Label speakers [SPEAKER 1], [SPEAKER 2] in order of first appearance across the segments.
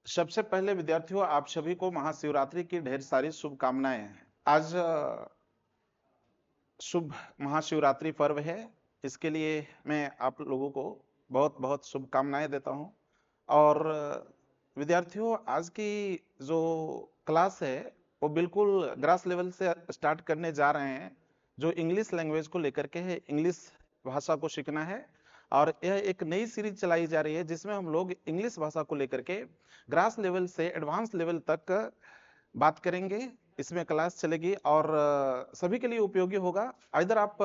[SPEAKER 1] सबसे पहले विद्यार्थियों आप सभी को महाशिवरात्रि की ढेर सारी शुभकामनाएं हैं। आज शुभ महाशिवरात्रि पर्व है। इसके लिए मैं आप लोगों को बहुत बहुत शुभकामनाएं देता हूं। और विद्यार्थियों आज की जो क्लास है वो बिल्कुल ग्रास लेवल से स्टार्ट करने जा रहे हैं। जो इंग्लिश लैंग्वेज को लेकर के है, इंग्लिश भाषा को सीखना है। और यह एक नई सीरीज चलाई जा रही है जिसमें हम लोग इंग्लिश भाषा को लेकर के ग्रास लेवल से एडवांस लेवल तक बात करेंगे। इसमें क्लास चलेगी और सभी के लिए उपयोगी होगा। इधर आप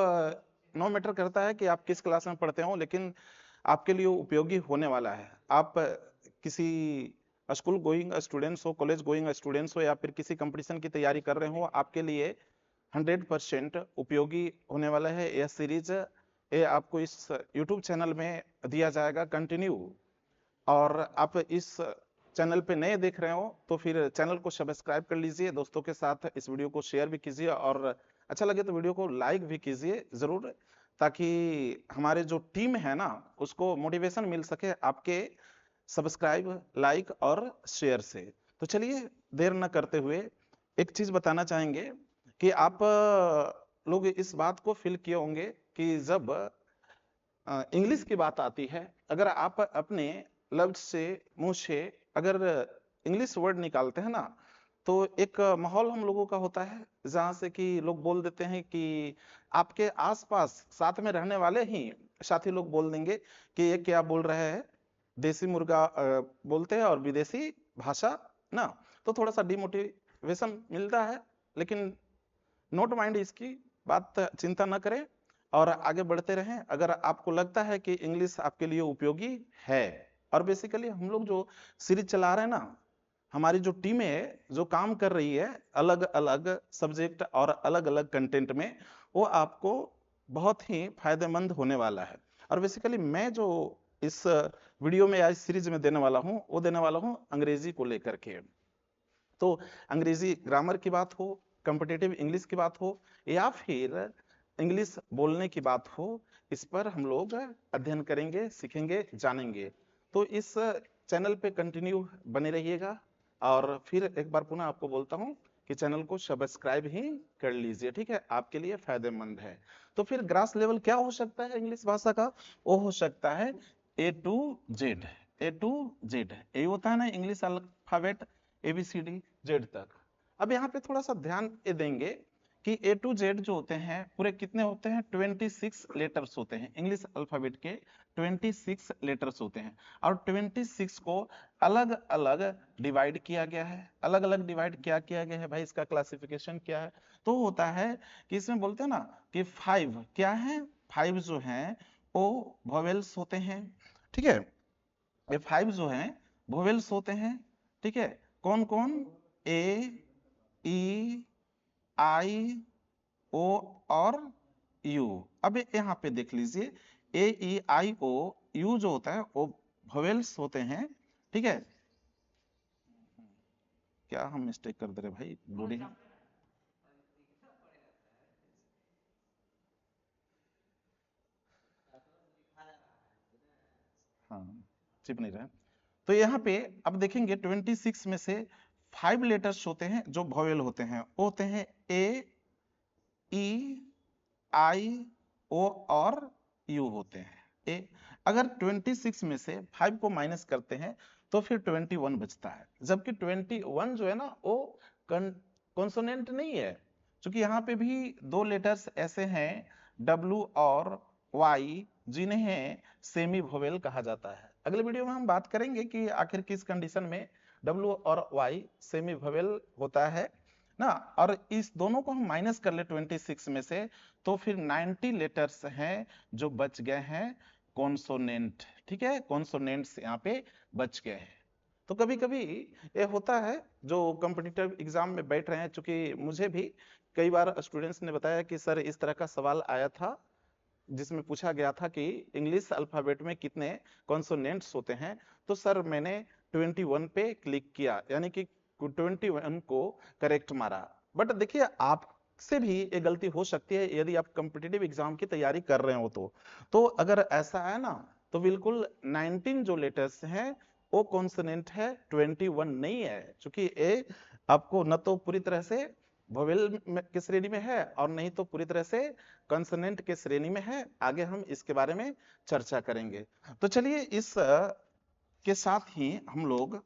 [SPEAKER 1] नो मैटर करता है कि आप किस क्लास में पढ़ते हो, लेकिन आपके लिए उपयोगी होने वाला है। आप किसी स्कूल गोइंग स्टूडेंट्स हो, कॉलेज गोइंग स्टूडेंट्स हो, या फिर किसी कंपटीशन की तैयारी कर रहे हो, आपके लिए 100% उपयोगी होने वाला है यह सीरीज। ये आपको इस यूट्यूब चैनल में दिया जाएगा कंटिन्यू। और आप इस चैनल पे नए देख रहे हो तो फिर चैनल को सब्सक्राइब कर लीजिए, दोस्तों के साथ इस वीडियो को शेयर भी कीजिए, और अच्छा लगे तो वीडियो को लाइक भी कीजिए जरूर, ताकि हमारे जो टीम है ना उसको मोटिवेशन मिल सके आपके सब्सक्राइब, लाइक और शेयर से। तो चलिए देर न करते हुए एक चीज बताना चाहेंगे कि आप लोग इस बात को फील किए होंगे कि जब इंग्लिश की बात आती है, अगर आप अपने लफ्ज से, मुंह से अगर इंग्लिश वर्ड निकालते हैं ना, तो एक माहौल हम लोगों का होता है जहां से कि लोग बोल देते हैं कि आपके आसपास साथ में रहने वाले ही साथी लोग बोल देंगे कि ये क्या बोल रहे हैं, देसी मुर्गा बोलते हैं और विदेशी भाषा ना। तो थोड़ा सा डिमोटिवेशन मिलता है, लेकिन नोट माइंड इसकी बात, चिंता न करें और आगे बढ़ते रहें। अगर आपको लगता है कि इंग्लिश आपके लिए उपयोगी है, और बेसिकली हम लोग जो सीरीज चला रहे हैं ना, हमारी जो टीम है जो काम कर रही है अलग अलग सब्जेक्ट और अलग अलग कंटेंट में, वो आपको बहुत ही फायदेमंद होने वाला है। और बेसिकली मैं जो इस वीडियो में या इस सीरीज में देने वाला हूँ वो देने वाला हूँ अंग्रेजी को लेकर के। तो अंग्रेजी ग्रामर की बात हो, कॉम्पिटिटिव इंग्लिश की बात हो, या फिर इंग्लिश बोलने की बात हो, इस पर हम लोग अध्ययन करेंगे, सीखेंगे, जानेंगे। तो इस चैनल पे कंटिन्यू बने रहिएगा। और फिर एक बार पुनः आपको बोलता हूँ कि चैनल को सब्सक्राइब ही कर लीजिए, ठीक है, आपके लिए फायदेमंद है। तो फिर ग्रास लेवल क्या हो सकता है इंग्लिश भाषा का? वो हो सकता है A to Z। A to Z ये होता है ना इंग्लिश अल्फाबेट, ABCD जेड तक। अब यहाँ पे थोड़ा सा ध्यान ये देंगे कि A to Z जो होते हैं पूरे कितने होते हैं? 26 लेटर्स होते हैं इंग्लिश अल्फाबेट के। 26 लेटर्स होते हैं, और 26 को अलग अलग डिवाइड किया गया है। अलग अलग डिवाइड क्या किया गया है भाई, इसका क्लासिफिकेशन क्या है? तो होता है कि इसमें बोलते हैं ना कि 5 क्या है, 5 जो है वो वोवेल्स होते हैं, ठीक है। ये 5 जो है वोवेल्स होते हैं, ठीक है। कौन कौन? A, E, I, O और U। अब यहाँ पे देख लीजिए, A, E, I, O, U जो होता है वो वोवेल्स होते हैं, ठीक है। क्या हम मिस्टेक कर दे रहे भाई, लोडिंग। हाँ, चिप नहीं रहा। तो यहाँ पे अब देखेंगे 26 में से 5 लेटर्स होते हैं जो वोवेल होते हैं, वो होते हैं A, E, I, O और U होते हैं। ए, अगर 26 में से 5 को माइनस करते हैं तो फिर 21 बचता है, जबकि 21 जो है ना वो कॉन्सोनेंट नहीं है, क्योंकि यहाँ पे भी दो लेटर्स ऐसे हैं W और Y जिन्हें सेमी वोवेल कहा जाता है। अगले वीडियो में हम बात करेंगे कि आखिर किस कंडीशन में W और Y सेमी वोवेल होता है ना। और इस दोनों को हम माइनस कर ले 26 में से, तो फिर 90 लेटर्स हैं जो बच गए हैं कॉन्सोनेंट, ठीक है, कॉन्सोनेंट्स यहाँ पे बच गए हैं। तो कभी कभी ये होता है जो कॉम्पिटिटिव एग्जाम में बैठ रहे हैं, चूंकि मुझे भी कई बार स्टूडेंट्स ने बताया कि सर इस तरह का सवाल आया था जिसमें पूछा गया था कि इंग्लिश अल्फाबेट में कितने कॉन्सोनेंट्स होते हैं। तो सर मैंने 21 पे क्लिक किया, यानी कि 21 को करेक्ट मारा। बट देखिए आपसे भी ये गलती हो सकती है यदि आप कॉम्पिटिटिव एग्जाम की तैयारी कर रहे हो तो अगर ऐसा है ना, तो बिल्कुल 19 जो लेटर्स हैं ओ कॉन्सोनेंट है, 21 नहीं है, क्योंकि ए आपको न तो पूरी तरह से वोवेल की श्रेणी में है और नहीं तो पूरी तरह से कॉन्सोनेंट के श्रेणी में है। आगे हम इसके बारे में चर्चा करेंगे। तो चलिए इस के साथ ही हम लोग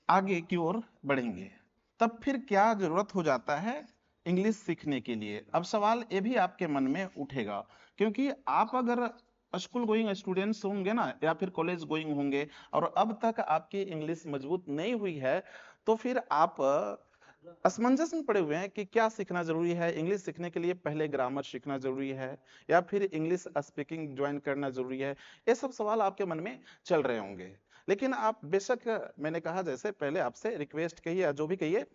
[SPEAKER 1] आगे की ओर बढ़ेंगे। तब फिर क्या जरूरत हो जाता है इंग्लिश सीखने के लिए? अब सवाल ये भी आपके मन में उठेगा, क्योंकि आप अगर स्कूल गोइंग स्टूडेंट्स होंगे ना, या फिर कॉलेज गोइंग होंगे और अब तक आपकी इंग्लिश मजबूत नहीं हुई है, तो फिर आप असमंजस में पड़े हुए हैं कि क्या सीखना जरूरी है। इंग्लिश सीखने के लिए पहले ग्रामर सीखना जरूरी है या फिर इंग्लिश स्पीकिंग ज्वाइन करना जरूरी है। ये सब सवाल आपके मन में चल रहे होंगे। लेकिन आप बेशक, मैंने कहा जैसे पहले आपसे रिक्वेस्ट कही या जो भी कहिए,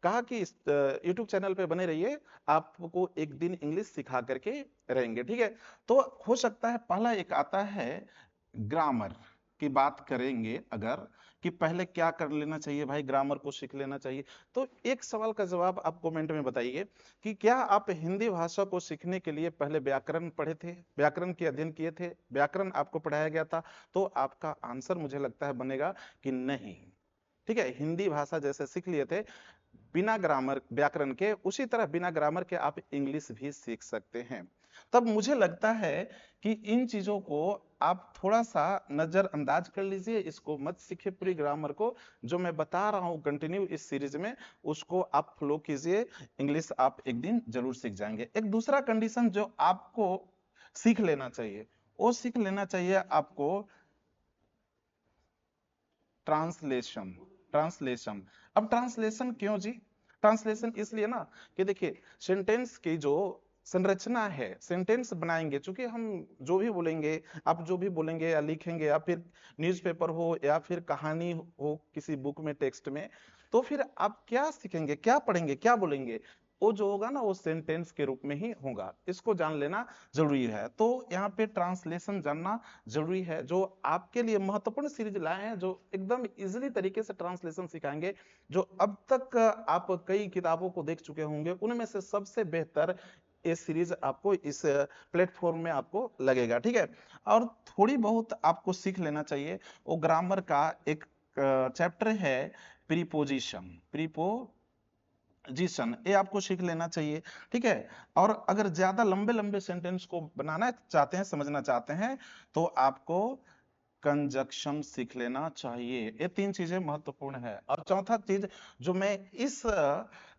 [SPEAKER 1] कहा कि इस यूट्यूब चैनल पे बने रहिए, आपको एक दिन इंग्लिश सिखा करके रहेंगे, ठीक है। तो हो सकता है पहला एक आता है ग्रामर की बात करेंगे अगर, कि पहले क्या कर लेना चाहिए भाई, ग्रामर को सीख लेना चाहिए। तो एक सवाल का जवाब आप कमेंट में बताइए कि क्या आप हिंदी भाषा को सीखने के लिए पहले व्याकरण पढ़े थे, व्याकरण के अध्ययन किए थे, व्याकरण आपको पढ़ाया गया था? तो आपका आंसर मुझे लगता है बनेगा कि नहीं, ठीक है। हिंदी भाषा जैसे सीख लिए थे बिना ग्रामर व्याकरण के, उसी तरह बिना ग्रामर के आप इंग्लिश भी सीख सकते हैं। तब मुझे लगता है कि इन चीजों को आप थोड़ा सा नजरअंदाज कर लीजिए, इसको मत सीखिए पूरी ग्रामर को। जो मैं बता रहा हूं कंटिन्यू इस सीरीज में, उसको आप फॉलो कीजिए, इंग्लिश आप एक दिन जरूर सीख जाएंगे। एक दूसरा कंडीशन जो आपको सीख लेना चाहिए, वो सीख लेना चाहिए आपको ट्रांसलेशन। ट्रांसलेशन, अब ट्रांसलेशन क्यों जी? ट्रांसलेशन इसलिए ना कि देखिए सेंटेंस की जो संरचना है, सेंटेंस बनाएंगे, चूंकि हम जो भी बोलेंगे, आप जो भी बोलेंगे या लिखेंगे, या फिर न्यूज़पेपर हो या फिर कहानी हो किसी बुक में टेक्स्ट में, तो फिर आप क्या सीखेंगे, क्या पढ़ेंगे, क्या बोलेंगे, वो जो होगा ना वो सेंटेंस के रूप में ही होगा। इसको जान लेना जरूरी है। तो यहाँ पे ट्रांसलेशन जानना जरूरी है। जो आपके लिए महत्वपूर्ण सीरीज लाए हैं, जो एकदम इजीली तरीके से ट्रांसलेशन सिखाएंगे, जो अब तक आप कई किताबों को देख चुके होंगे, उनमें से सबसे बेहतर ये सीरीज आपको इस प्लेटफॉर्म में आपको लगेगा, ठीक है। और थोड़ी बहुत आपको सीख लेना चाहिए वो ग्रामर का एक चैप्टर है प्रीपोजिशन। प्रीपोजिशन ये आपको सीख लेना चाहिए, ठीक है। और अगर ज्यादा लंबे लंबे सेंटेंस को बनाना चाहते हैं, समझना चाहते हैं, तो आपको कंजक्शन सीख लेना चाहिए। ये तीन चीजें महत्वपूर्ण है। और चौथा चीज जो मैं इस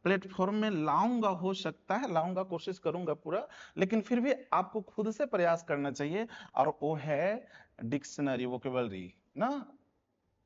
[SPEAKER 1] प्लेटफॉर्म में लाऊंगा, हो सकता है लाऊंगा, कोशिश करूंगा पूरा, लेकिन फिर भी आपको खुद से प्रयास करना चाहिए, और वो है डिक्शनरी, वोकेबलरी ना।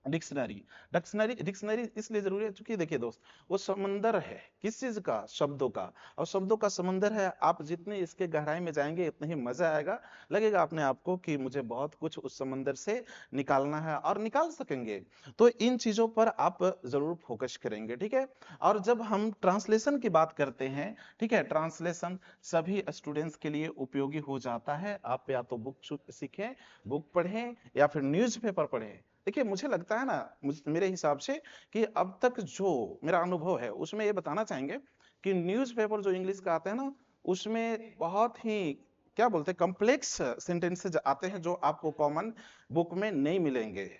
[SPEAKER 1] डिक्शनरी, डिक्शनरी इसलिए जरूरी है क्योंकि देखिए दोस्त, वो समंदर है किस चीज का, शब्दों का, और शब्दों का समंदर है। आप जितने इसके गहराई में जाएंगे उतने ही मजा आएगा, लगेगा अपने आप को कि मुझे बहुत कुछ उस समंदर से निकालना है, और निकाल सकेंगे। तो इन चीजों पर आप जरूर फोकस करेंगे, ठीक है। और जब हम ट्रांसलेशन की बात करते हैं, ठीक है, ट्रांसलेशन सभी स्टूडेंट्स के लिए उपयोगी हो जाता है। आप या तो बुक सीखें, बुक पढ़ें, या फिर न्यूज़पेपर पढ़ें। देखिए मुझे लगता है ना, मेरे हिसाब से, कि अब तक जो मेरा अनुभव है उसमें ये बताना चाहेंगे कि न्यूज़पेपर जो इंग्लिश का आते हैं ना, उसमें बहुत ही क्या बोलते हैं कॉम्प्लेक्स सेंटेंसेज आते हैं, जो आपको कॉमन बुक में नहीं मिलेंगे,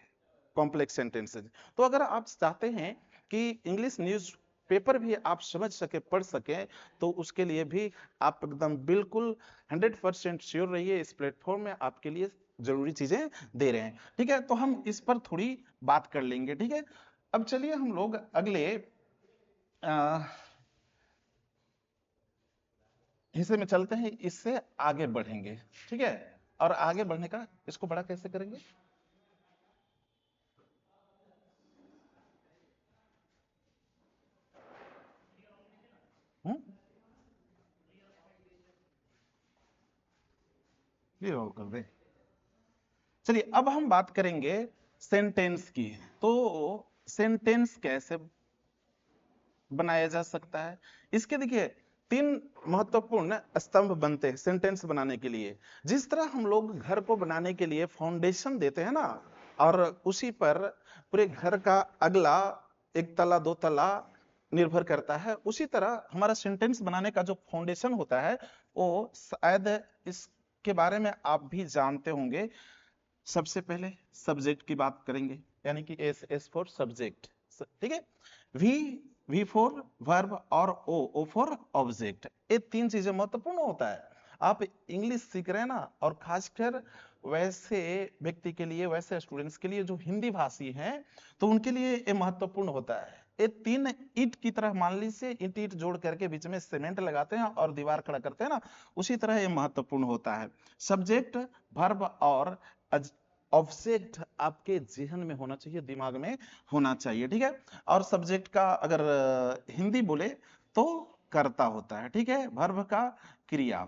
[SPEAKER 1] कॉम्प्लेक्स सेंटेंसेज। तो अगर आप चाहते हैं कि इंग्लिश न्यूज पेपर भी आप समझ सके, पढ़ सके, तो उसके लिए भी आप एकदम बिल्कुल 100% श्योर रहिए, इस प्लेटफॉर्म में आपके लिए जरूरी चीजें दे रहे हैं, ठीक है। तो हम इस पर थोड़ी बात कर लेंगे, ठीक है। अब चलिए हम लोग अगले हिस्से में चलते हैं, इससे आगे बढ़ेंगे, ठीक है। और आगे बढ़ने का इसको बड़ा कैसे करेंगे? हम्म, ये और कर दे। चलिए अब हम बात करेंगे सेंटेंस की। तो सेंटेंस कैसे बनाया जा सकता है, इसके देखिए तीन महत्वपूर्ण स्तंभ बनते हैं सेंटेंस बनाने के लिए। जिस तरह हम लोग घर को बनाने के लिए फाउंडेशन देते हैं ना, और उसी पर पूरे घर का अगला एक तला दो तला निर्भर करता है, उसी तरह हमारा सेंटेंस बनाने का जो फाउंडेशन होता है, वो शायद इसके बारे में आप भी जानते होंगे, सबसे पहले सब्जेक्ट की बात करेंगे, यानी कि एस फॉर सब्जेक्ट, ठीक है। वी वी फॉर वर्ब और ओ फॉर ऑब्जेक्ट। ये तीन चीजें महत्वपूर्ण होता है। आप इंग्लिश सीख रहे हैं ना, और खासकर वैसे व्यक्ति के लिए, वैसे स्टूडेंट्स के लिए जो हिंदी भाषी हैं, तो उनके लिए ये महत्वपूर्ण होता है। ये तीन ईंट की तरह, मान लीजिए ईंट ईंट जोड़ करके बीच में सीमेंट लगाते हैं और दीवार खड़ा करते हैं ना, उसी तरह ये महत्वपूर्ण होता है। सब्जेक्ट, वर्ब और ऑब्जेक्ट आपके जहन में होना चाहिए, दिमाग में होना चाहिए, ठीक है। और सब्जेक्ट का अगर हिंदी बोले तो कर्ता होता है, ठीक है। वर्ब का क्रिया,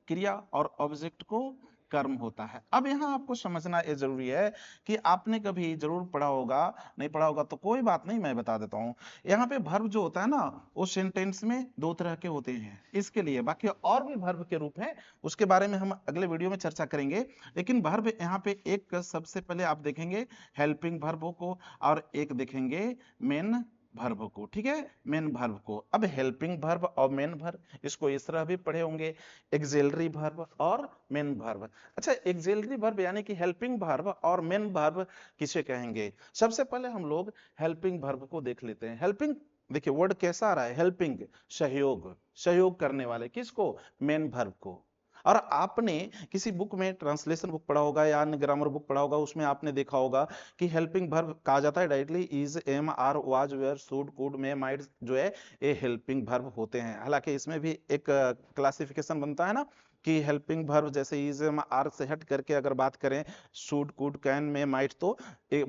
[SPEAKER 1] क्रिया और ऑब्जेक्ट को कर्म होता है। अब यहाँ आपको समझना ये जरूरी है कि आपने कभी जरूर पढ़ा होगा, नहीं पढ़ा होगा तो कोई बात नहीं, मैं बता देता हूँ। यहाँ पे वर्ब जो होता है ना, वो सेंटेंस में दो तरह के होते हैं इसके लिए, बाकी और भी वर्ब के रूप हैं, उसके बारे में हम अगले वीडियो में चर्चा करेंगे। लेकिन वर्ब यहाँ पे एक सबसे पहले आप देखेंगे हेल्पिंग वर्ब को, और एक देखेंगे मेन वर्ब को, ठीक है, मेन वर्ब को। अब हेल्पिंग वर्ब और मेन वर्ब, इसको इस तरह भी पढ़े होंगे, एक्सिलरी वर्ब और मेन वर्ब। अच्छा, एक्सिलरी वर्ब यानी कि हेल्पिंग वर्ब और मेन वर्ब किसे कहेंगे? सबसे पहले हम लोग हेल्पिंग वर्ब को देख लेते हैं। हेल्पिंग, देखिए वर्ड कैसा आ रहा है, हेल्पिंग, सहयोग, सहयोग करने वाले, किसको? मेन वर्ब को। और आपने किसी बुक में, ट्रांसलेशन बुक पढ़ा होगा या अन्य ग्रामर बुक पढ़ा होगा, उसमें आपने देखा होगा कि हेल्पिंग वर्ब कहा जाता है directly is, am, are, was, were, should, could, may, might, जो है ये हेल्पिंग वर्ब होते हैं। हालांकि इसमें भी एक क्लासिफिकेशन बनता है ना, कि हेल्पिंग वर्ब जैसे इज, एम, आर से हट करके अगर बात करें, should, could, can, may, might, तो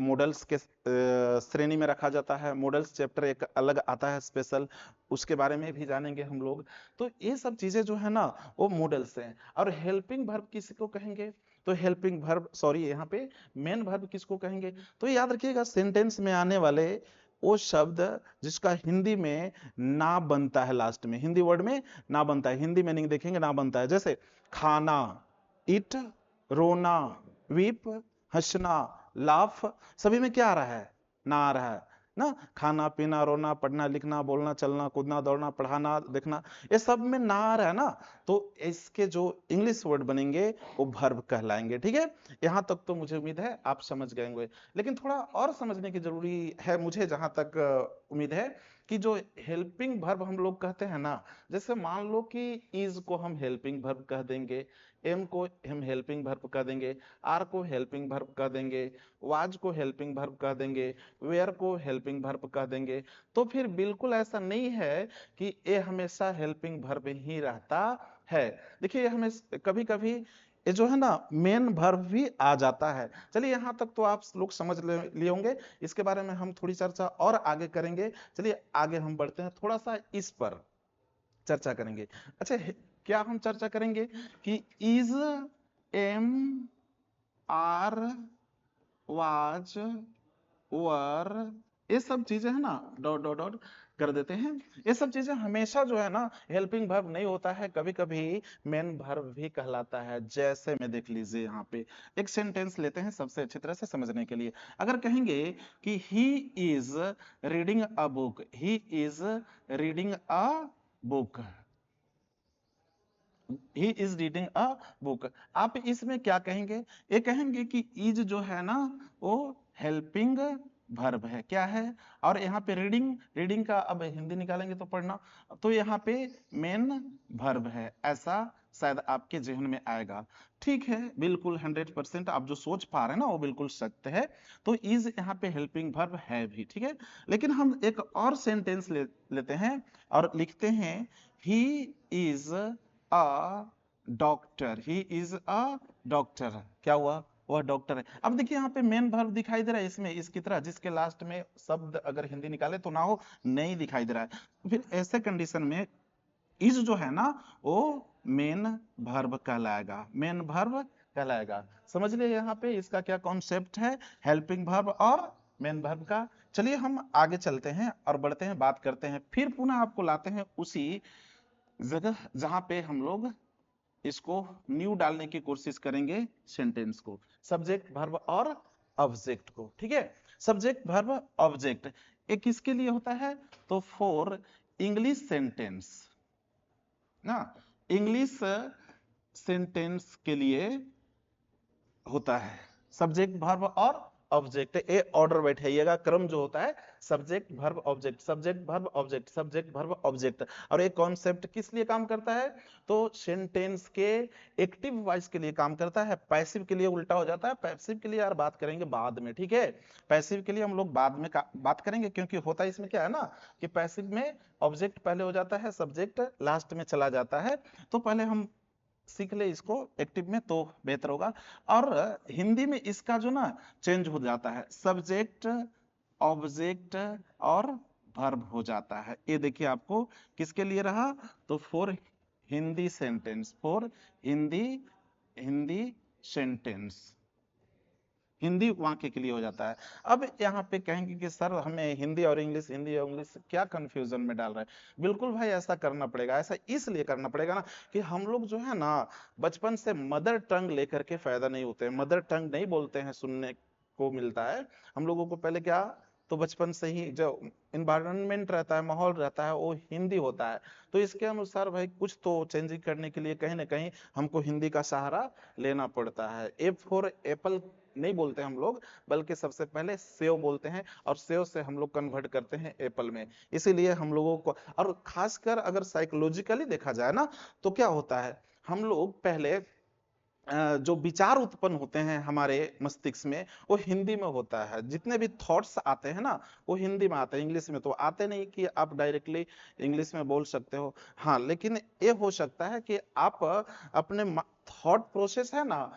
[SPEAKER 1] मॉडल्स के श्रेणी में रखा जाता है। मॉडल्स चैप्टर एक अलग आता है स्पेशल, उसके बारे में भी जानेंगे हम लोग। तो ये सब चीजें जो है ना, वो मॉडल्स हैं। और हेल्पिंग वर्ब किसको कहेंगे? तो हेल्पिंग वर्ब, सॉरी, यहाँ पे मेन वर्ब किसको कहेंगे? तो याद रखिएगा, सेंटेंस में आने वाले वो शब्द जिसका हिंदी में ना बनता है, लास्ट में हिंदी वर्ड में ना बनता है, हिंदी मीनिंग देखेंगे ना बनता है। जैसे खाना, इट, रोना, वीप, हंसना, लाफ, सभी में क्या आ रहा है? ना आ रहा है ना। खाना, पीना, रोना, पढ़ना, लिखना, बोलना, चलना, कूदना, दौड़ना, पढ़ाना, देखना, ये सब में ना आ रहा है ना, तो इसके जो इंग्लिश वर्ड बनेंगे वो वर्ब कहलाएंगे, ठीक है। यहां तक तो मुझे उम्मीद है आप समझ गए होंगे, लेकिन थोड़ा और समझने की जरूरी है मुझे, जहां तक उम्मीद है कि जो हेल्पिंग वर्ब हम लोग कहते हैं ना, जैसे मान लो कि इज को हम हेल्पिंग वर्ब कह देंगे, एम को हम हेल्पिंग वर्ब कह देंगे, आर को हेल्पिंग वर्ब कह देंगे, वाज को हेल्पिंग वर्ब कह देंगे, वेयर को हेल्पिंग वर्ब कह देंगे, तो फिर बिल्कुल ऐसा नहीं है कि ये हमेशा हेल्पिंग वर्ब ही रहता है। देखिए हमें कभी कभी ये जो है ना मेन वर्ब भी आ जाता है। चलिए यहाँ तक तो आप लोग समझ लिए होंगे, इसके बारे में हम थोड़ी चर्चा और आगे करेंगे। चलिए आगे हम बढ़ते हैं, थोड़ा सा इस पर चर्चा करेंगे। अच्छा, क्या हम चर्चा करेंगे कि इज, एम, आर, वाज, वर, ये सब चीजें है ना, डॉट डॉट डॉट कर देते हैं। ये सब चीजें हमेशा जो है ना हेल्पिंग वर्ब नहीं होता है, कभी कभी मेन वर्ब भी कहलाता है। जैसे में देख लीजिए, यहाँ पे एक सेंटेंस लेते हैं सबसे अच्छी तरह से समझने के लिए। अगर कहेंगे कि he is reading a book, he is reading a book, he is reading a book, आप इसमें क्या कहेंगे? ये कहेंगे कि इज जो है ना वो हेल्पिंग वर्ब है, क्या है? और यहाँ पे रीडिंग, रीडिंग का अब हिंदी निकालेंगे तो पढ़ना, तो यहाँ पे मेन वर्ब है, ऐसा शायद आपके जहन में आएगा। ठीक है, बिल्कुल 100% आप जो सोच पा रहे हैं ना वो बिल्कुल सत्य है। तो इज यहाँ पे हेल्पिंग वर्ब है भी, ठीक है। लेकिन हम एक और सेंटेंस लेते हैं और लिखते हैं he is a doctor, he is a doctor, क्या हुआ? वह डॉक्टर है। अब देखिए यहाँ पे मेन वर्ब दिखाई दे रहा है इसमें, इसकी तरह जिसके लास्ट में शब्द अगर हिंदी निकाले तो ना हो, नहीं दिखाई दे रहा है। फिर ऐसे कंडीशन में इज जो है ना वो मेन वर्ब कहलाएगा, मेन वर्ब कहलाएगा। समझ लिए यहाँ पे इसका क्या कॉन्सेप्ट है, हेल्पिंग वर्ब और मेन वर्ब का। चलिए हम आगे चलते हैं और बढ़ते हैं, बात करते हैं, फिर पुनः आपको लाते हैं उसी जगह जहां पे हम लोग इसको न्यू डालने की कोशिश करेंगे, सेंटेंस को, सब्जेक्ट वर्ब और ऑब्जेक्ट को, ठीक है। सब्जेक्ट वर्ब ऑब्जेक्ट एक किसके लिए होता है? तो फॉर इंग्लिश सेंटेंस ना, इंग्लिश सेंटेंस के लिए होता है, सब्जेक्ट वर्ब और ऑब्जेक्ट, ये ऑर्डर बैठाइएगा, क्रम जो होता है subject verb object, subject verb object, subject verb object. और ये कॉन्सेप्ट किस लिए काम करता है, तो सेंटेंस के एक्टिव वॉइस के लिए काम करता है, पैसिव के लिए उल्टा हो जाता है। पैसिव के लिए यार बात करेंगे बाद में, ठीक है, पैसिव के लिए हम लोग बाद में बात करेंगे, क्योंकि होता है इसमें क्या है ना कि पैसिव में ऑब्जेक्ट पहले हो जाता है, सब्जेक्ट लास्ट में चला जाता है। तो पहले हम सीख ले इसको एक्टिव में तो बेहतर होगा। और हिंदी में इसका जो ना चेंज हो जाता है, सब्जेक्ट ऑब्जेक्ट और वर्ब हो जाता है। ये देखिए आपको किसके लिए रहा, तो for Hindi sentence, for Hindi Hindi sentence, Hindi वाक्य के लिए हो जाता है। अब यहाँ पे कहेंगे कि सर हमें हिंदी और इंग्लिश, हिंदी और इंग्लिश क्या कंफ्यूजन में डाल रहे हैं। बिल्कुल भाई ऐसा करना पड़ेगा, ऐसा इसलिए करना पड़ेगा ना कि हम लोग जो है ना बचपन से मदर टंग लेकर के फायदा नहीं होते हैं, मदर टंग नहीं बोलते हैं, सुनने को मिलता है हम लोगों को पहले क्या, तो बचपन से ही जो इन्वायरमेंट रहता है, माहौल रहता है, वो हिंदी होता है। तो इसके अनुसार भाई कुछ तो चेंजिंग करने के लिए कहीं ना कहीं हमको हिंदी का सहारा लेना पड़ता है। ए फॉर एप्पल नहीं बोलते हम लोग, बल्कि सबसे पहले सेव बोलते हैं, और सेव से हम लोग कन्वर्ट करते हैं एप्पल में। इसीलिए हम लोगों को, और खासकर अगर साइकोलॉजिकली देखा जाए ना, तो क्या होता है, हम लोग पहले जो विचार उत्पन्न होते हैं हमारे मस्तिष्क में, वो हिंदी में होता है। जितने भी थॉट्स आते हैं ना, वो हिंदी में आते हैं, इंग्लिश में तो आते नहीं कि आप डायरेक्टली इंग्लिश में बोल सकते हो। हाँ, लेकिन ये हो सकता है कि आप अपने थॉट प्रोसेस है ना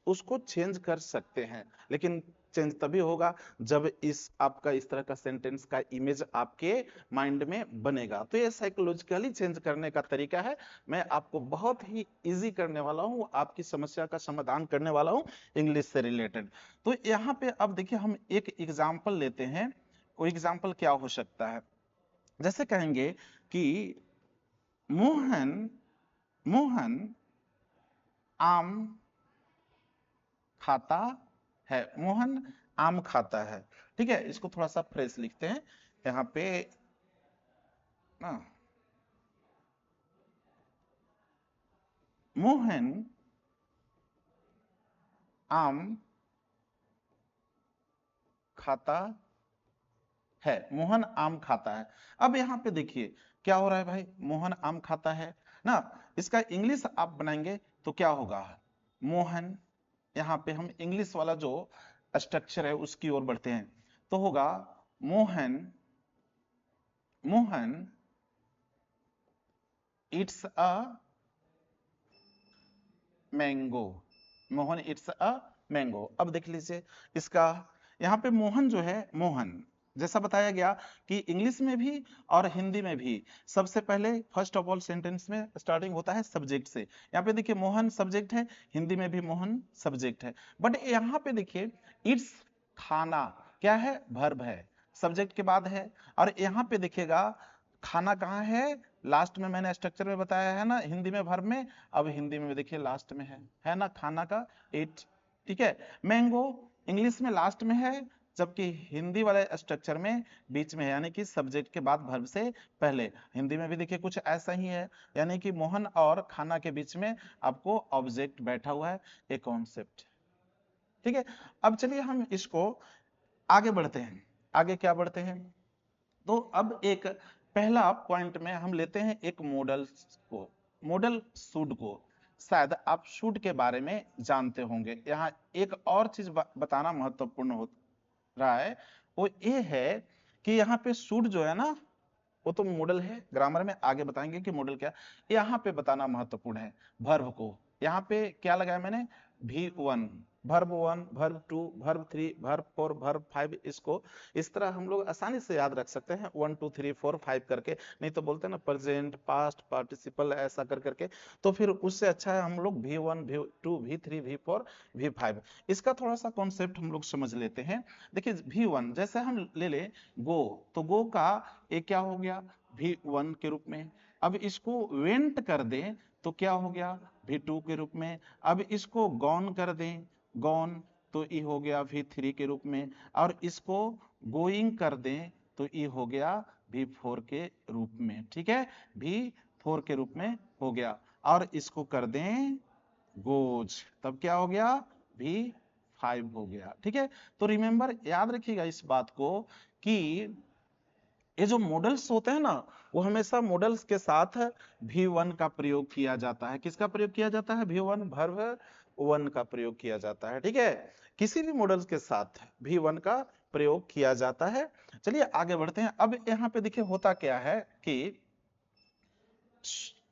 [SPEAKER 1] उसको चेंज कर सकते हैं, लेकिन चेंज तभी होगा जब इस आपका इस तरह का सेंटेंस का इमेज आपके माइंड में बनेगा। तो ये साइकोलॉजिकली चेंज करने का तरीका है। मैं आपको बहुत ही इजी करने वाला हूँ, आपकी समस्या का समाधान करने वाला हूँ इंग्लिश से रिलेटेड। तो यहाँ पे अब देखिए हम एक एग्जाम्पल लेते हैं। वो एग्जाम्पल क्या हो सकता है, जैसे कहेंगे कि मोहन मोहन आम खाता है, मोहन आम खाता है। ठीक है, इसको थोड़ा सा फ्रेश लिखते हैं यहाँ पे ना, मोहन आम खाता है, मोहन आम खाता है। अब यहाँ पे देखिए क्या हो रहा है भाई, मोहन आम खाता है ना, इसका इंग्लिश आप बनाएंगे तो क्या होगा, मोहन, यहाँ पे हम इंग्लिश वाला जो स्ट्रक्चर है उसकी ओर बढ़ते हैं, तो होगा Mohan, Mohan it's a mango, Mohan it's a mango. अब देख लीजिए इसका, यहाँ पे मोहन जो है, मोहन जैसा बताया गया कि इंग्लिश में भी और हिंदी में भी सबसे पहले फर्स्ट ऑफ ऑल सेंटेंस में स्टार्टिंग होता है सब्जेक्ट से। यहाँ पे देखिए मोहन सब्जेक्ट है, हिंदी में भी मोहन सब्जेक्ट है, बट यहाँ पे देखिए इट्स खाना क्या है, वर्ब है, सब्जेक्ट के बाद है। और यहाँ पे देखिएगा खाना कहाँ है, लास्ट में मैंने स्ट्रक्चर में बताया है ना, हिंदी में वर्ब में, अब हिंदी में देखिए लास्ट में है ना खाना का इट। ठीक है, मैंगो इंग्लिश में लास्ट में है, जबकि हिंदी वाले स्ट्रक्चर में बीच में है, यानी कि सब्जेक्ट के बाद वर्ब से पहले। हिंदी में भी देखिए कुछ ऐसा ही है, यानी कि मोहन और खाना के बीच में आपको ऑब्जेक्ट बैठा हुआ है, एक कॉन्सेप्ट। ठीक है, अब चलिए हम इसको आगे बढ़ते हैं। आगे क्या बढ़ते हैं, तो अब एक पहला पॉइंट में हम लेते हैं एक मॉडल को, मॉडल शुड को। शायद आप शुड के बारे में जानते होंगे, यहाँ एक और चीज बताना महत्वपूर्ण हो रहा है, वो ये है कि यहाँ पे शुड जो है ना, वो तो मॉडल है, ग्रामर में आगे बताएंगे कि मॉडल क्या, यहाँ पे बताना महत्वपूर्ण है वर्ब को। यहाँ पे क्या लगाया मैंने, V1, verb 1, verb 2, verb 3, verb 4, verb 5। इसको इस तरह हम लोग आसानी से याद रख सकते हैं 1 2 3 4 5 करके, नहीं तो बोलते हैं ना प्रेजेंट पास्ट पार्टिसिपल ऐसा कर करके, तो फिर उससे अच्छा है हम लोग V1 V2 V3 V4 V5। इसका थोड़ा सा कॉन्सेप्ट हम लोग समझ लेते हैं। देखिए V1 जैसे हम ले ले गो, तो गो का ये क्या हो गया, V1 के रूप में। अब इसको वेंट कर दें तो क्या हो गया, V2 के रूप में। अब इसको गॉन कर दें, गॉन, तो ये हो गया V3 के रूप में। और इसको गोइंग कर दें तो ये हो गया V4 के रूप में। ठीक है, V4 के रूप में हो गया। और इसको कर दें गोज, तब क्या हो गया, V5 हो गया। ठीक है, तो रिमेंबर याद रखिएगा इस बात को कि ये जो मॉडल्स होते हैं ना, वो हमेशा मॉडल्स के साथ V1 का प्रयोग किया जाता है। किसका प्रयोग किया जाता है? V1 वर्ब 1 का प्रयोग किया जाता है। ठीक है, किसी भी मॉडल्स के साथ V1 का प्रयोग किया जाता है। चलिए आगे बढ़ते हैं। अब यहाँ पे देखिए होता क्या है कि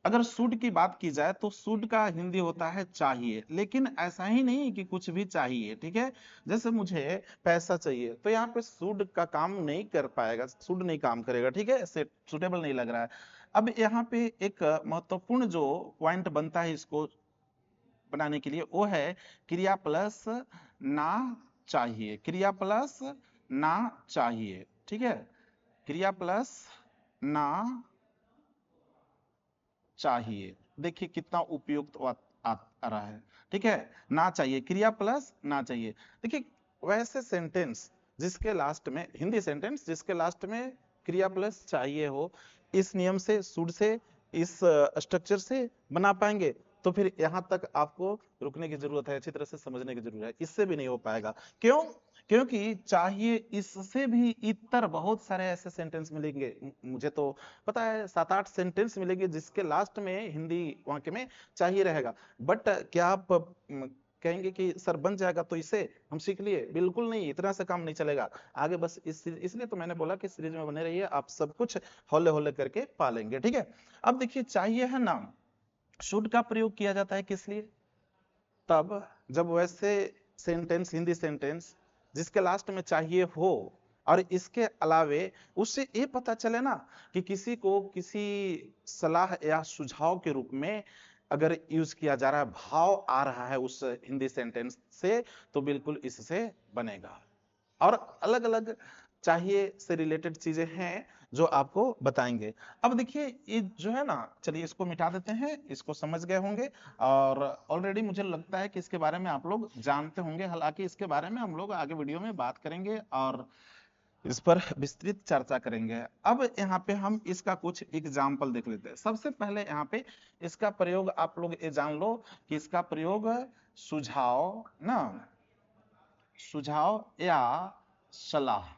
[SPEAKER 1] अगर शुड की बात की जाए तो शुड का हिंदी होता है चाहिए, लेकिन ऐसा ही नहीं कि कुछ भी चाहिए। ठीक है, जैसे मुझे पैसा चाहिए तो यहाँ पे शुड का काम नहीं कर पाएगा, शुड नहीं काम करेगा। ठीक है, सुटेबल नहीं लग रहा है। अब यहाँ पे एक महत्वपूर्ण जो पॉइंट बनता है इसको बनाने के लिए, वो है क्रिया प्लस ना चाहिए। क्रिया प्लस ना चाहिए। ठीक है, क्रिया प्लस ना चाहिए। देखिए कितना उपयुक्त आ रहा है। ठीक है, ना चाहिए, क्रिया प्लस ना चाहिए। देखिए वैसे सेंटेंस जिसके लास्ट में, हिंदी सेंटेंस जिसके लास्ट में क्रिया प्लस चाहिए हो, इस नियम से, शुड से, इस स्ट्रक्चर से बना पाएंगे तो फिर यहां तक आपको रुकने की जरूरत है, अच्छी तरह से समझने की जरूरत है। इससे भी नहीं हो पाएगा। क्यों? क्योंकि चाहिए इससे भी इतर बहुत सारे ऐसे सेंटेंस मिलेंगे। मुझे तो पता है 7-8 सेंटेंस मिलेंगे जिसके लास्ट में हिंदी वाक्य में चाहिए रहेगा। बट क्या आप कहेंगे कि सर बन जाएगा तो इसे हम सीख लिए? बिल्कुल नहीं, इतना से काम नहीं चलेगा। आगे बस इसलिए तो मैंने बोला कि सीरीज में बने रहिए, आप सब कुछ हौले हौले करके पालेंगे। ठीक है, अब देखिए चाहिए है नाम, शुड का प्रयोग किया जाता है किस लिए? तब जब वैसे सेंटेंस, हिंदी सेंटेंस जिसके लास्ट में चाहिए हो और इसके अलावे उससे ये पता चले ना कि किसी को किसी सलाह या सुझाव के रूप में अगर यूज किया जा रहा है, भाव आ रहा है उस हिंदी सेंटेंस से, तो बिल्कुल इससे बनेगा। और अलग अलग चाहिए से रिलेटेड चीजें हैं जो आपको बताएंगे। अब देखिए ये जो है ना, चलिए इसको मिटा देते हैं, इसको समझ गए होंगे और ऑलरेडी मुझे लगता है कि इसके बारे में आप लोग जानते होंगे। हालांकि इसके बारे में हम लोग आगे वीडियो में बात करेंगे और इस पर विस्तृत चर्चा करेंगे। अब यहाँ पे हम इसका कुछ एग्जाम्पल देख लेते हैं। सबसे पहले यहाँ पे इसका प्रयोग आप लोग ये जान लो कि इसका प्रयोग सुझाव ना, सुझाव या सलाह,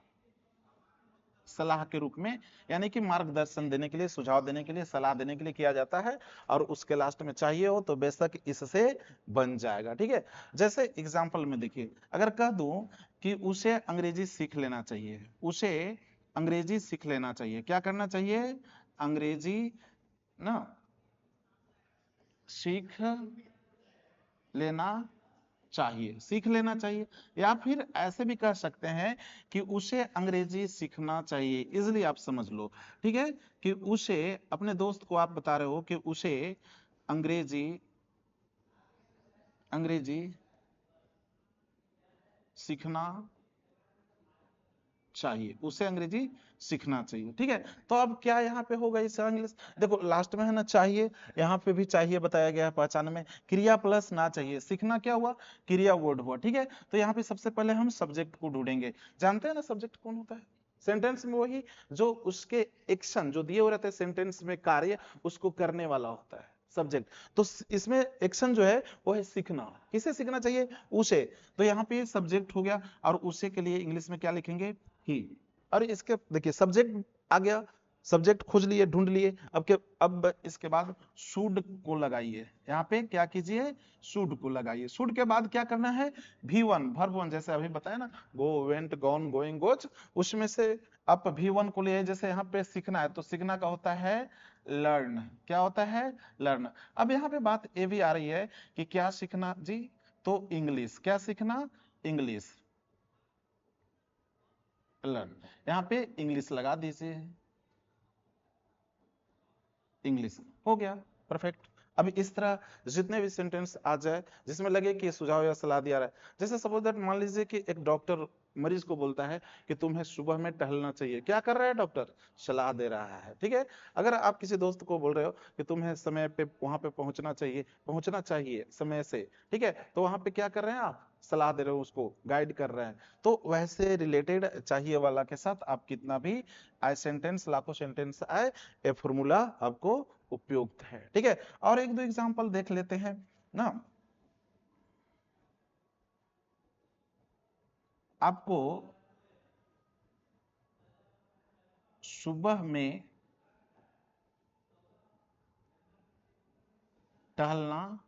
[SPEAKER 1] सलाह के रूप में, यानी कि मार्गदर्शन देने के लिए, सुझाव देने के लिए, सलाह देने के लिए किया जाता है। और उसके लास्ट में चाहिए हो तो बेशक इससे बन जाएगा। ठीक है, जैसे एग्जांपल में देखिए, अगर कह दूं कि उसे अंग्रेजी सीख लेना चाहिए, उसे अंग्रेजी सीख लेना चाहिए, क्या करना चाहिए? अंग्रेजी ना सीख लेना चाहिए, सीख लेना चाहिए। या फिर ऐसे भी कह सकते हैं कि उसे अंग्रेजी सीखना चाहिए, इजिली आप समझ लो। ठीक है, कि उसे, अपने दोस्त को आप बता रहे हो कि उसे अंग्रेजी, अंग्रेजी सीखना चाहिए, उसे अंग्रेजी सीखना चाहिए। ठीक है, तो अब क्या यहाँ पे होगा इसे इंग्लिश, देखो लास्ट में है ना चाहिए, यहाँ पे भी चाहिए बताया गया है पहचान में, क्रिया प्लस ना चाहिए, सीखना क्या हुआ? क्रिया वर्ड हुआ। ठीक है, तो यहाँ पे सबसे पहले हम सब्जेक्ट को ढूंढेंगे। जानते हैं ना सब्जेक्ट कौन होता है? सेंटेंस में वही जो उसके एक्शन जो दिए हुए रहते हैं सेंटेंस में, कार्य उसको करने वाला होता है सब्जेक्ट। तो इसमें एक्शन जो है वो है सीखना। किसे सीखना चाहिए? उसे। तो यहाँ पे सब्जेक्ट हो गया और उसे के लिए इंग्लिश में क्या लिखेंगे? ही। और इसके देखिए सब्जेक्ट आ गया, सब्जेक्ट खोज लिए, ढूंढ लिए। अब इसके बाद शुड को लगाइए, यहाँ पे क्या कीजिए? शुड को लगाइए। शुड के बाद क्या करना है? V1 वर्ब 1, जैसे अभी बताया ना, गो, वेंट, गॉन, गोइंग, गोज, उसमें से आप V1 को लिए। जैसे यहाँ पे सीखना है तो सीखना का होता है लर्न। क्या होता है? लर्न। अब यहाँ पे बात ये भी आ रही है कि क्या सीखना जी? तो इंग्लिश। क्या सीखना? English, learn. यहाँ पे इंग्लिश लगा दीजिए, इंग्लिश हो गया, परफेक्ट। अभी इस तरह जितने भी सेंटेंस आ जाए जिसमें लगे कि सुझाव या सलाह दिया रहा है, जैसे सपोज दैट मान लीजिए कि एक डॉक्टर मरीज को बोलता है कि तुम्हें सुबह में टहलना चाहिए। क्या कर रहा है डॉक्टर? सलाह दे रहा है। ठीक है, अगर आप किसी दोस्त को बोल रहे हो कि तुम्हें समय पे वहां पे पहुंचना चाहिए, पहुंचना चाहिए समय से, ठीक है, तो वहां पे क्या कर रहे हैं आप? सलाह दे रहे हो, उसको गाइड कर रहे हैं। तो वैसे रिलेटेड चाहिए वाला के साथ आप कितना भी आए सेंटेंस, लाखों सेंटेंस आए, ये फॉर्मूला आपको उपयुक्त है। ठीक है, और एक दो एग्जांपल देख लेते हैं ना। आपको सुबह में टहलना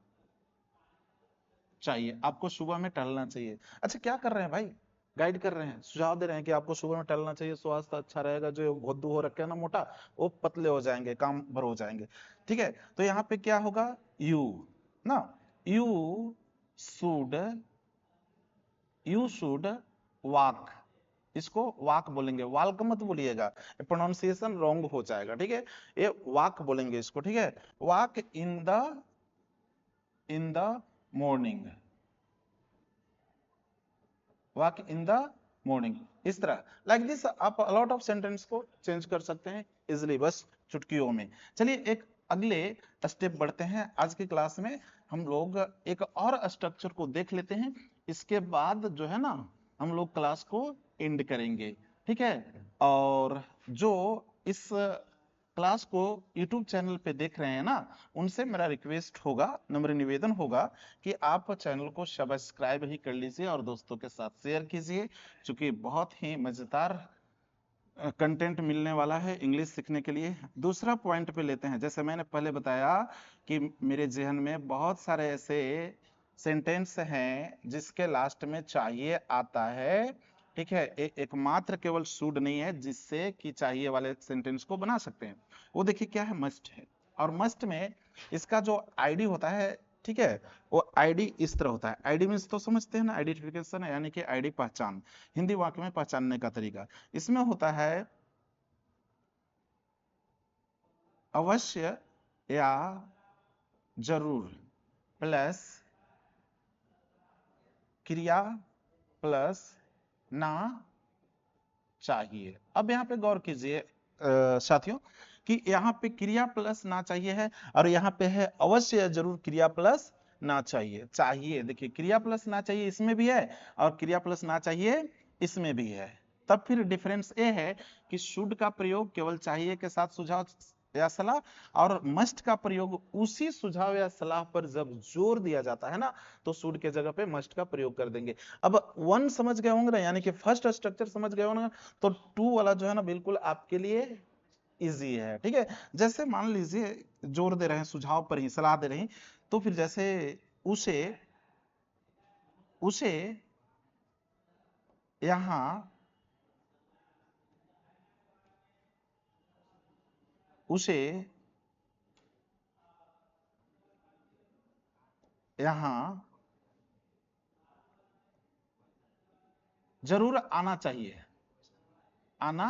[SPEAKER 1] चाहिए, आपको सुबह में टहलना चाहिए। अच्छा क्या कर रहे हैं भाई, गाइड कर रहे हैं, सुझाव दे रहे हैं कि आपको सुबह में टहलना चाहिए, स्वास्थ्य अच्छा रहेगा, जो भोदू हो रखे हैं ना मोटा, वो पतले हो जाएंगे, काम भर हो जाएंगे। ठीक है, तो यहाँ पे क्या होगा, यू ना, you should, you should walk, इसको वॉक बोलेंगे, वाल्क मत बोलिएगा, प्रोनाउंसिएशन रॉन्ग हो जाएगा। ठीक है, ये वॉक बोलेंगे इसको। ठीक है, walk in the morning, walk in the morning, इस तरह लाइक दिस आप अलॉट ऑफ सेंटेंस को चेंज कर सकते हैं इजिली, बस चुटकियों में। चलिए एक अगले स्टेप बढ़ते हैं, आज की क्लास में हम लोग एक और स्ट्रक्चर को देख लेते हैं, इसके बाद जो है ना हम लोग क्लास को एंड करेंगे। ठीक है, और जो इस क्लास को YouTube चैनल पे देख रहे हैं ना, उनसे मेरा रिक्वेस्ट होगा, नम्र निवेदन होगा कि आप चैनल को सब्सक्राइब ही कर लीजिए और दोस्तों के साथ शेयर कीजिए, क्योंकि बहुत ही मजेदार कंटेंट मिलने वाला है इंग्लिश सीखने के लिए। दूसरा पॉइंट पे लेते हैं, जैसे मैंने पहले बताया कि मेरे जहन में बहुत सारे ऐसे सेंटेंस हैं जिसके लास्ट में चाहिए आता है। ठीक है, एकमात्र केवल शुड नहीं है जिससे कि चाहिए वाले सेंटेंस को बना सकते हैं, वो देखिए क्या है, मस्ट है। और मस्ट में इसका जो आईडी होता है, ठीक है, वो आईडी इस तरह होता है। आईडी मीन्स तो समझते हैं ना, आइडेंटिफिकेशन, यानी कि आईडी पहचान, हिंदी वाक्य में पहचानने का तरीका। इसमें होता है अवश्य या जरूर प्लस क्रिया प्लस ना चाहिए। अब यहाँ पे गौर कीजिए साथियों कि यहाँ पे क्रिया प्लस ना चाहिए है, और यहाँ पे है अवश्य या जरूर क्रिया प्लस ना चाहिए। चाहिए देखिए, क्रिया प्लस ना चाहिए इसमें भी है और क्रिया प्लस ना चाहिए इसमें भी है। तब फिर डिफरेंस ये है कि शुड का प्रयोग केवल चाहिए के साथ सुझाव या सलाह, और मस्ट का प्रयोग उसी सुझाव या सलाह पर जब जोर दिया जाता है ना, तो शुड के जगह पे मस्ट का प्रयोग कर देंगे। अब वन समझ गए होंगे ना, यानी कि फर्स्ट स्ट्रक्चर समझ गए होंगे, तो टू वाला जो है ना बिल्कुल आपके लिए इजी है। ठीक है, जैसे मान लीजिए जोर दे रहे हैं सुझाव पर ही, सलाह दे रहे हैं, तो फिर जैसे उसे उसे यहां उसे यहां जरूर आना चाहिए, आना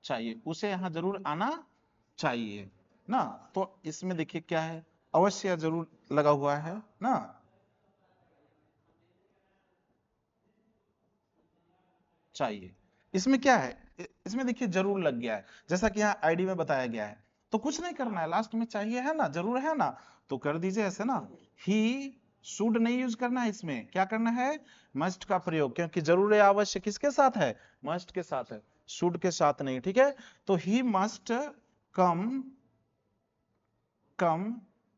[SPEAKER 1] चाहिए, उसे यहां जरूर आना चाहिए ना। तो इसमें देखिए क्या है, अवश्य या जरूर लगा हुआ है ना, चाहिए। इसमें क्या है, इसमें देखिए जरूर लग गया है, जैसा कि यहाँ आईडी में बताया गया है। तो कुछ नहीं करना है, लास्ट में चाहिए है ना, जरूर है ना, तो कर दीजिए ऐसे ना। ही शुड नहीं यूज करना है, इसमें क्या करना है, मस्ट का प्रयोग, क्योंकि जरूर या अवश्य किसके साथ है, मस्ट के साथ है, शुड के साथ नहीं। ठीक है, तो he must come come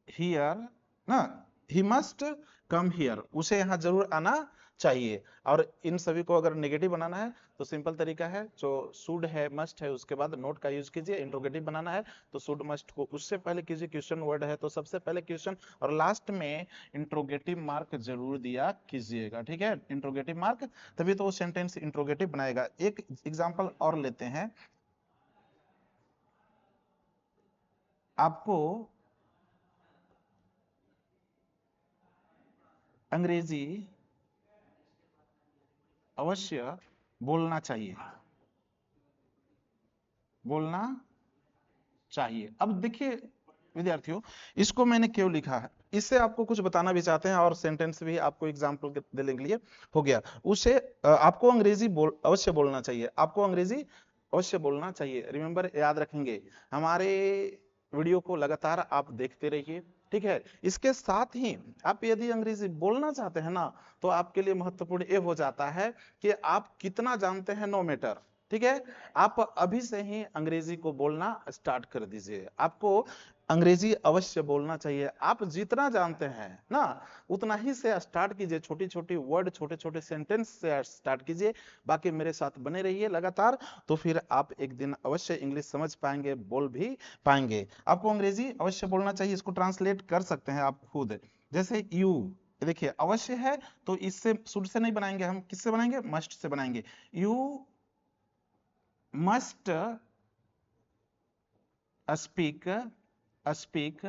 [SPEAKER 1] here ना, ही मस्ट कम हियर, उसे यहां जरूर आना चाहिए। और इन सभी को अगर नेगेटिव बनाना है तो सिंपल तरीका है, जो शुड है मस्ट है उसके बाद नोट का यूज कीजिए। इंट्रोगेटिव बनाना है तो शुड मस्ट को उससे पहले कीजिए, क्वेश्चन वर्ड है तो सबसे पहले क्वेश्चन, और लास्ट में इंट्रोगेटिव मार्क जरूर दिया कीजिएगा। ठीक है, इंट्रोगेटिव मार्क, तभी तो वो सेंटेंस इंट्रोगेटिव बनाएगा। एक एग्जांपल और लेते हैं, आपको अंग्रेजी अवश्य बोलना चाहिए, बोलना चाहिए। अब देखिए विद्यार्थियों, इसको मैंने क्यों लिखा है, इससे आपको कुछ बताना भी चाहते हैं और सेंटेंस भी आपको एग्जाम्पल देने के लिए हो गया। उसे आपको अंग्रेजी अवश्य बोलना चाहिए, आपको अंग्रेजी अवश्य बोलना चाहिए। रिमेंबर, याद रखेंगे, हमारे वीडियो को लगातार आप देखते रहिए। ठीक है, इसके साथ ही आप यदि अंग्रेजी बोलना चाहते हैं ना, तो आपके लिए महत्वपूर्ण ये हो जाता है कि आप कितना जानते हैं, नो मैटर। ठीक है, आप अभी से ही अंग्रेजी को बोलना स्टार्ट कर दीजिए। आपको अंग्रेजी अवश्य बोलना चाहिए। आप जितना जानते हैं ना उतना ही से स्टार्ट कीजिए, छोटी छोटी वर्ड, छोटे छोटे सेंटेंस से स्टार्ट कीजिए। बाकी मेरे साथ बने रहिए लगातार, तो फिर आप एक दिन अवश्य इंग्लिश समझ पाएंगे, बोल भी पाएंगे। आपको अंग्रेजी अवश्य बोलना चाहिए, इसको ट्रांसलेट कर सकते हैं आप खुद। जैसे यू, देखिए अवश्य है तो इससे शुड से नहीं बनाएंगे, हम किससे बनाएंगे, मस्ट से बनाएंगे। You must speak speak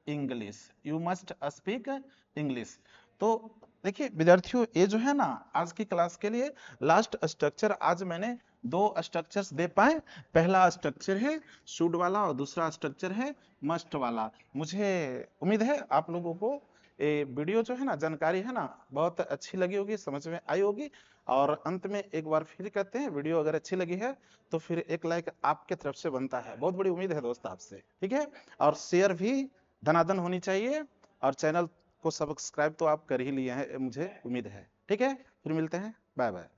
[SPEAKER 1] English, you must speak English. तो देखिए विद्यार्थियों, ये जो है ना आज की क्लास के लिए लास्ट स्ट्रक्चर, आज मैंने दो स्ट्रक्चर्स दे पाए। पहला स्ट्रक्चर है शुड वाला और दूसरा स्ट्रक्चर है मस्ट वाला। मुझे उम्मीद है आप लोगों को ये वीडियो जो है ना, जानकारी है ना, बहुत अच्छी लगी होगी, समझ में आई होगी। और अंत में एक बार फिर कहते हैं, वीडियो अगर अच्छी लगी है तो फिर एक लाइक आपके तरफ से बनता है, बहुत बड़ी उम्मीद है दोस्त आपसे, ठीक है। और शेयर भी धनाधन होनी चाहिए, और चैनल को सब्सक्राइब तो आप कर ही लिए हैं, मुझे उम्मीद है, ठीक है। फिर मिलते हैं, बाय बाय।